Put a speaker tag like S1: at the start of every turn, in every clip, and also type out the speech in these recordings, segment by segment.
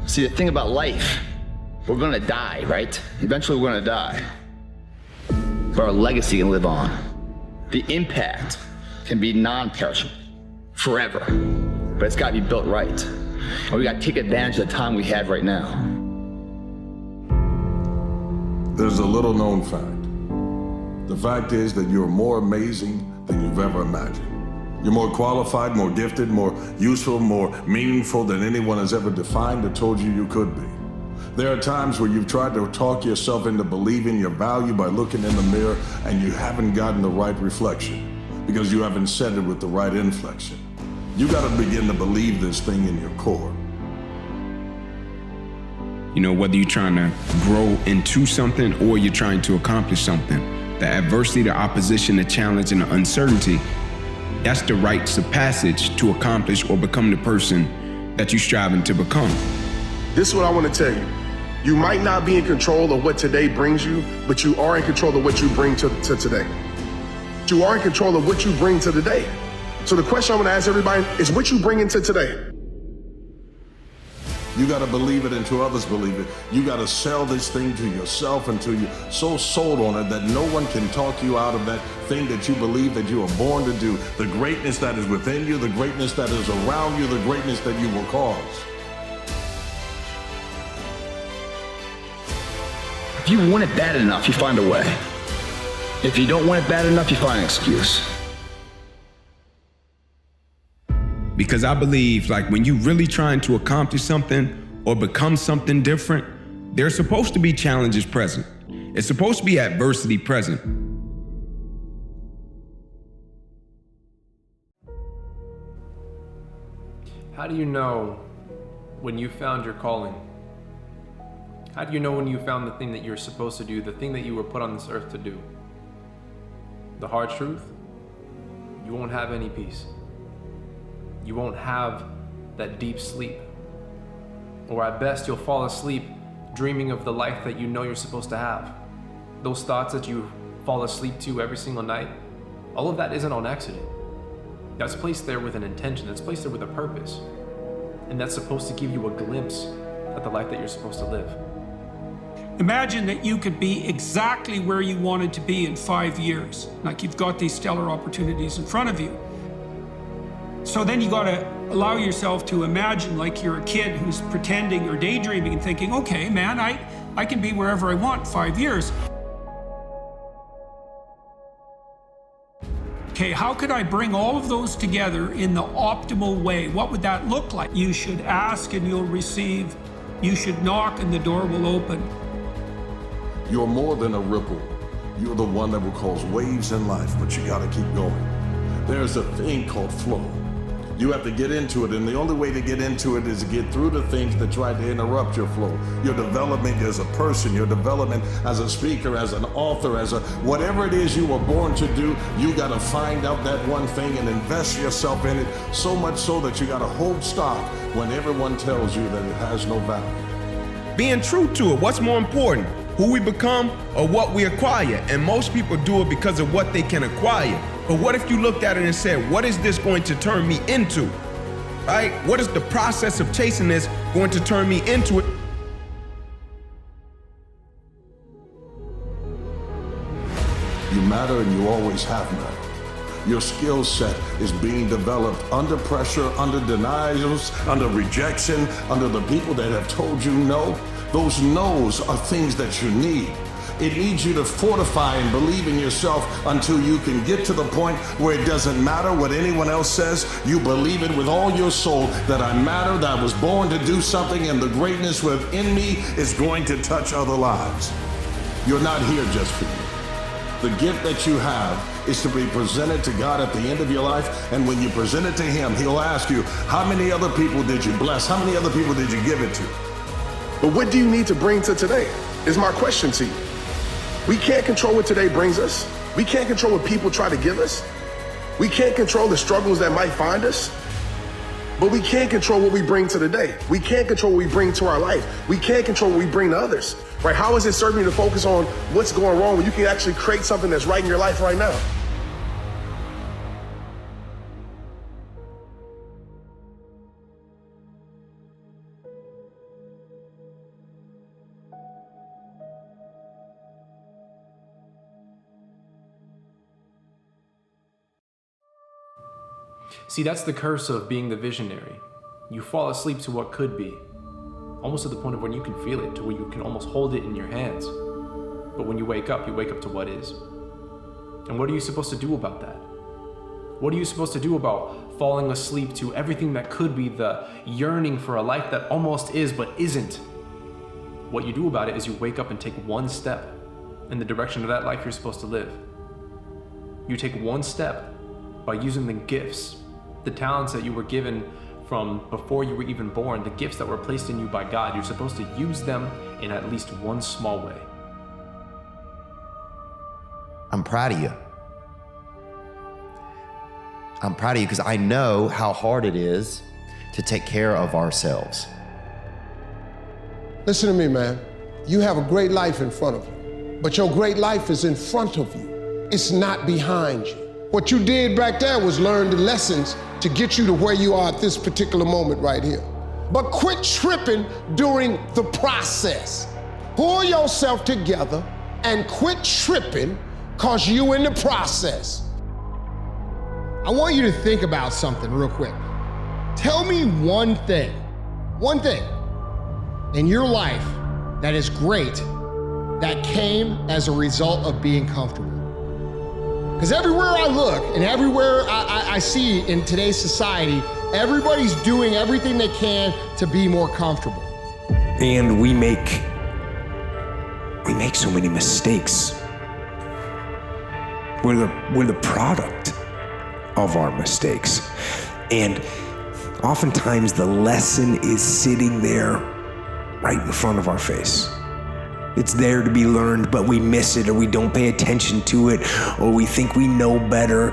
S1: See, the thing about life, we're gonna die, right? Eventually we're gonna die. But our legacy can live on. The impact can be non-perishable, forever. But it's gotta be built right. And we gotta take advantage of the time we have right now.
S2: There's a little known fact. The fact is that you're more amazing than you've ever imagined. You're more qualified, more gifted, more useful, more meaningful than anyone has ever defined or told you you could be. There are times where you've tried to talk yourself into believing your value by looking in the mirror and you haven't gotten the right reflection because you haven't said it with the right inflection. You gotta begin to believe this thing in your core.
S3: You know, whether you're trying to grow into something or you're trying to accomplish something, the adversity, the opposition, the challenge, and the uncertainty, that's the rites of passage to accomplish or become the person that you're striving to become.
S4: This is what I want to tell you. You might not be in control of what today brings you, but you are in control of what you bring to today. You are in control of what you bring to the day. So the question I'm going to ask everybody is what you bring into today.
S2: You got to believe it until others believe it. You got to sell this thing to yourself until you're so sold on it that no one can talk you out of that thing that you believe that you are born to do. The greatness that is within you, the greatness that is around you, the greatness that you will cause.
S1: If you want it bad enough, you find a way. If you don't want it bad enough, you find an excuse.
S3: Because I believe, like, when you're really trying to accomplish something or become something different, there's supposed to be challenges present. It's supposed to be adversity present.
S5: How do you know when you found your calling? How do you know when you found the thing that you're supposed to do, the thing that you were put on this earth to do? The hard truth, you won't have any peace. You won't have that deep sleep. Or at best, you'll fall asleep dreaming of the life that you know you're supposed to have. Those thoughts that you fall asleep to every single night, all of that isn't on accident. That's placed there with an intention, that's placed there with a purpose. And that's supposed to give you a glimpse at the life that you're supposed to live.
S6: Imagine that you could be exactly where you wanted to be in 5 years. Like, you've got these stellar opportunities in front of you. So then you gotta allow yourself to imagine like you're a kid who's pretending or daydreaming and thinking, okay, man, I can be wherever I want 5 years. Okay, how could I bring all of those together in the optimal way? What would that look like? You should ask and you'll receive. You should knock and the door will open.
S2: You're more than a ripple. You're the one that will cause waves in life, but you gotta keep going. There's a thing called flow. You have to get into it, and the only way to get into it is to get through the things that try to interrupt your flow. Your development as a person, your development as a speaker, as an author, as a whatever it is you were born to do, you gotta find out that one thing and invest yourself in it, so much so that you gotta hold stock when everyone tells you that it has no value.
S3: Being true to it, what's more important? Who we become or what we acquire? And most people do it because of what they can acquire. But what if you looked at it and said, what is this going to turn me into? Right? What is the process of chasing this going to turn me into it?
S2: You matter and you always have mattered. Your skill set is being developed under pressure, under denials, under rejection, under the people that have told you no. Those no's are things that you need. It needs you to fortify and believe in yourself until you can get to the point where it doesn't matter what anyone else says. You believe it with all your soul that I matter, that I was born to do something, and the greatness within me is going to touch other lives. You're not here just for you. The gift that you have is to be presented to God at the end of your life, and when you present it to Him, He'll ask you, how many other people did you bless? How many other people did you give it to?
S4: But what do you need to bring to today is my question to you. We can't control what today brings us. We can't control what people try to give us. We can't control the struggles that might find us. But we can control what we bring to the day. We can't control what we bring to our life. We can't control what we bring to others, right? How is it serving you to focus on what's going wrong when you can actually create something that's right in your life right now?
S5: See, that's the curse of being the visionary. You fall asleep to what could be, almost to the point of when you can feel it, to where you can almost hold it in your hands. But when you wake up to what is. And what are you supposed to do about that? What are you supposed to do about falling asleep to everything that could be, the yearning for a life that almost is but isn't? What you do about it is you wake up and take one step in the direction of that life you're supposed to live. You take one step by using the gifts, the talents that you were given from before you were even born, the gifts that were placed in you by God. You're supposed to use them in at least one small way.
S7: I'm proud of you. I'm proud of you because I know how hard it is to take care of ourselves.
S8: Listen to me, man. You have a great life in front of you, but your great life is in front of you. It's not behind you. What you did back there was learn the lessons to get you to where you are at this particular moment right here. But quit tripping during the process. Pull yourself together and quit tripping because you in the process.
S9: I want you to think about something real quick. Tell me one thing in your life that is great that came as a result of being comfortable. Because everywhere I look and everywhere I see in today's society, everybody's doing everything they can to be more comfortable.
S10: And we make so many mistakes. We're the product of our mistakes. And oftentimes the lesson is sitting there right in front of our face. It's there to be learned, but we miss it, or we don't pay attention to it, or we think we know better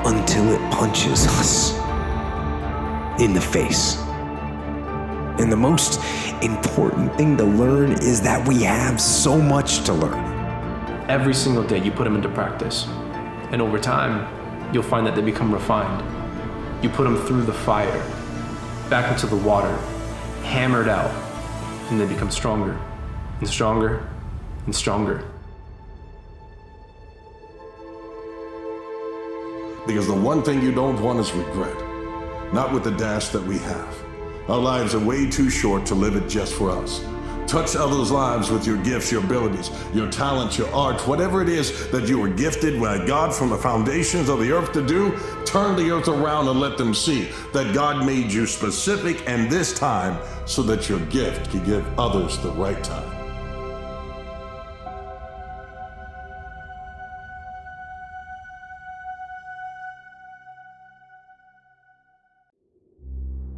S10: until it punches us in the face. And the most important thing to learn is that we have so much to learn.
S5: Every single day you put them into practice. And over time, you'll find that they become refined. You put them through the fire, back into the water, hammered out, and they become stronger and stronger and stronger.
S2: Because the one thing you don't want is regret. Not with the dash that we have. Our lives are way too short to live it just for us. Touch others' lives with your gifts, your abilities, your talents, your art, whatever it is that you were gifted by God from the foundations of the earth to do. Turn the earth around and let them see that God made you specific and this time so that your gift can give others the right time.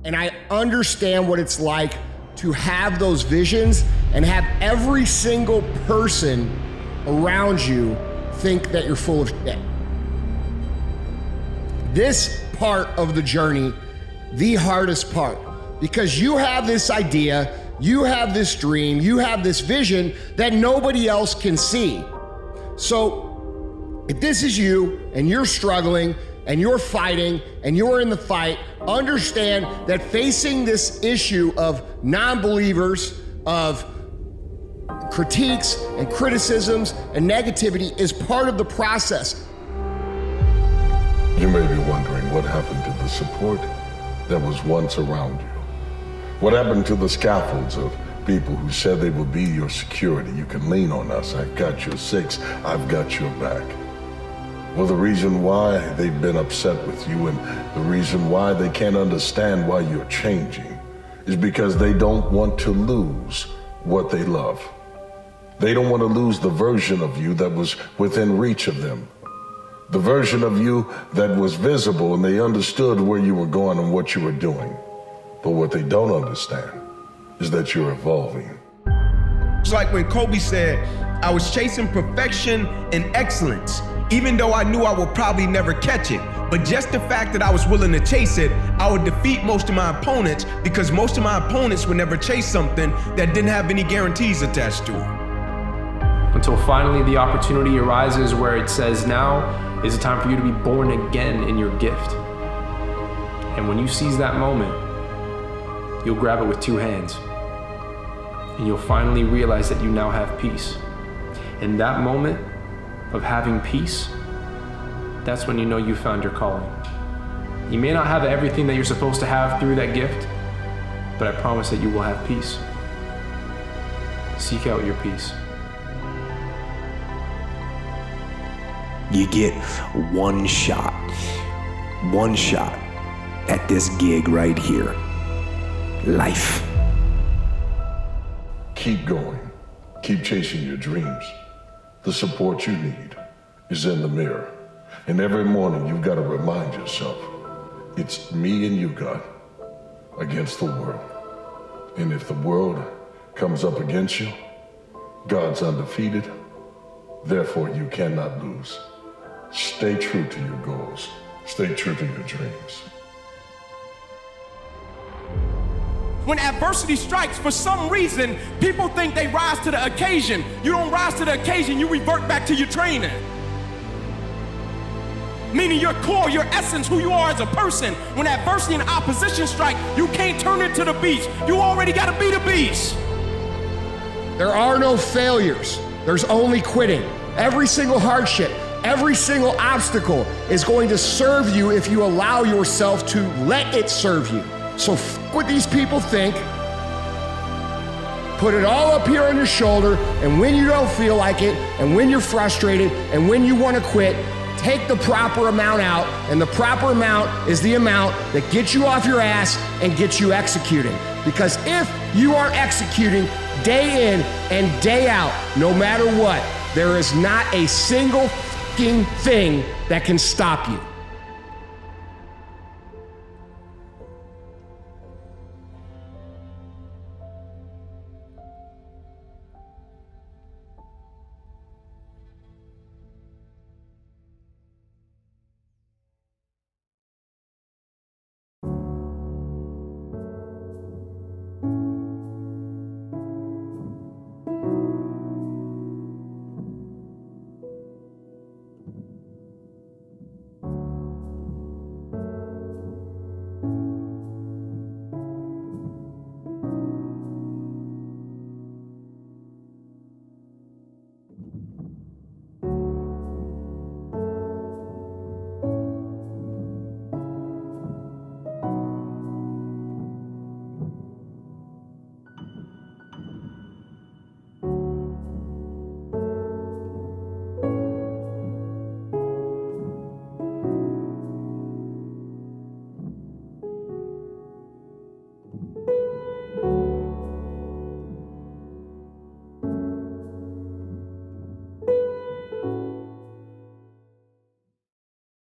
S9: And I understand what it's like to have those visions and have every single person around you think that you're full of shit. This part of the journey, the hardest part, because you have this idea, you have this dream, you have this vision that nobody else can see. So if this is you and you're struggling and you're fighting and you're in the fight, understand that facing this issue of non-believers, of critiques and criticisms and negativity is part of the process.
S2: You may be wondering what happened to the support that was once around you. What happened to the scaffolds of people who said they would be your security? You can lean on us. I've got your six. I've got your back. Well, the reason why they've been upset with you and the reason why they can't understand why you're changing is because they don't want to lose what they love. They don't want to lose the version of you that was within reach of them. The version of you that was visible and they understood where you were going and what you were doing. But what they don't understand is that you're evolving.
S3: It's like when Kobe said, I was chasing perfection and excellence, even though I knew I would probably never catch it. But just the fact that I was willing to chase it, I would defeat most of my opponents because most of my opponents would never chase something that didn't have any guarantees attached to it.
S5: Until finally the opportunity arises where it says, now is the time for you to be born again in your gift. And when you seize that moment, you'll grab it with two hands. And you'll finally realize that you now have peace. And that moment of having peace, that's when you know you found your calling. You may not have everything that you're supposed to have through that gift, but I promise that you will have peace. Seek out your peace.
S10: You get one shot at this gig right here. Life.
S2: Keep going. Keep chasing your dreams. The support you need is in the mirror. And every morning you've got to remind yourself, it's me and you, God, against the world. And if the world comes up against you, God's undefeated. Therefore, you cannot lose. Stay true to your goals. Stay true to your dreams.
S11: When adversity strikes, for some reason, people think they rise to the occasion. You don't rise to the occasion, you revert back to your training. Meaning your core, your essence, who you are as a person. When adversity and opposition strike, you can't turn it to the beast. You already got to be the beast.
S9: There are no failures. There's only quitting. Every single hardship, every single obstacle is going to serve you if you allow yourself to let it serve you. So what these people think, put it all up here on your shoulder, and when you don't feel like it, and when you're frustrated, and when you want to quit, take the proper amount out, and the proper amount is the amount that gets you off your ass and gets you executing. Because if you are executing day in and day out, no matter what, there is not a single fucking thing that can stop you.